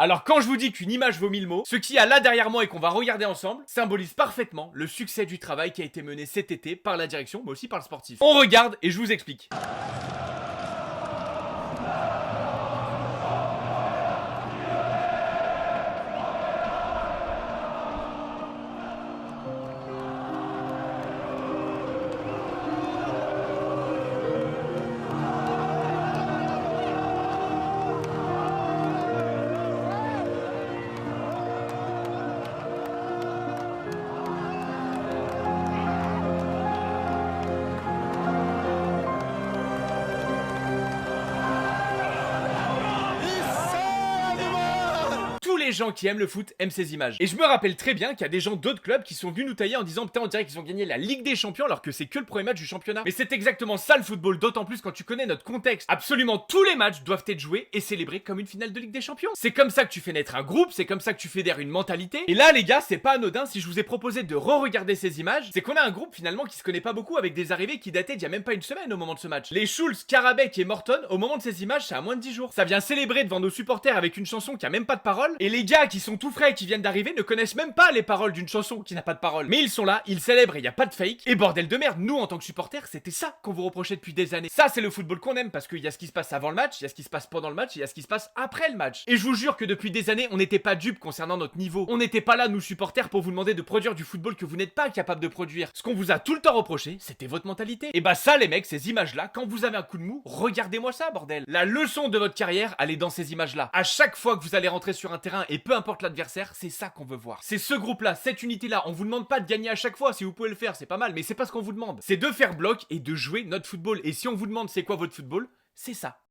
Alors quand je vous dis qu'une image vaut 1000 mots, ce qu'il y a là derrière moi et qu'on va regarder ensemble symbolise parfaitement le succès du travail qui a été mené cet été par la direction, mais aussi par le sportif. On regarde et je vous explique. Tous les gens qui aiment le foot aiment ces images. Et je me rappelle très bien qu'il y a des gens d'autres clubs qui sont venus nous tailler en disant putain on dirait qu'ils ont gagné la Ligue des Champions alors que c'est que le premier match du championnat. Mais c'est exactement ça le football, d'autant plus quand tu connais notre contexte. Absolument tous les matchs doivent être joués et célébrés comme une finale de Ligue des Champions. C'est comme ça que tu fais naître un groupe, c'est comme ça que tu fédères une mentalité. Et là les gars, c'est pas anodin si je vous ai proposé de re-regarder ces images, c'est qu'on a un groupe finalement qui se connaît pas beaucoup avec des arrivées qui dataient d'il y a même pas une semaine au moment de ce match. Les Schulz, Karabek et Morton, au moment de ces images, c'est à moins de 10 jours. Ça vient célébrer devant nos supporters avec une chanson qui a même pas de paroles. Et les gars qui sont tout frais et qui viennent d'arriver ne connaissent même pas les paroles d'une chanson qui n'a pas de paroles. Mais ils sont là, ils célèbrent et y a pas de fake. Et bordel de merde, nous en tant que supporters, c'était ça qu'on vous reprochait depuis des années. Ça c'est le football qu'on aime parce qu'il y a ce qui se passe avant le match, il y a ce qui se passe pendant le match, il y a ce qui se passe après le match. Et je vous jure que depuis des années, on n'était pas dupes concernant notre niveau. On n'était pas là, nous supporters, pour vous demander de produire du football que vous n'êtes pas capable de produire. Ce qu'on vous a tout le temps reproché, c'était votre mentalité. Et bah ça les mecs, ces images-là, quand vous avez un coup de mou, regardez-moi ça bordel. La leçon de votre carrière, elle est dans ces images-là. À chaque fois que vous allez rentrer sur un terrain et peu importe l'adversaire, c'est ça qu'on veut voir. C'est ce groupe-là, cette unité-là. On vous demande pas de gagner à chaque fois, si vous pouvez le faire, c'est pas mal, mais c'est pas ce qu'on vous demande. C'est de faire bloc et de jouer notre football. Et si on vous demande c'est quoi votre football, c'est ça.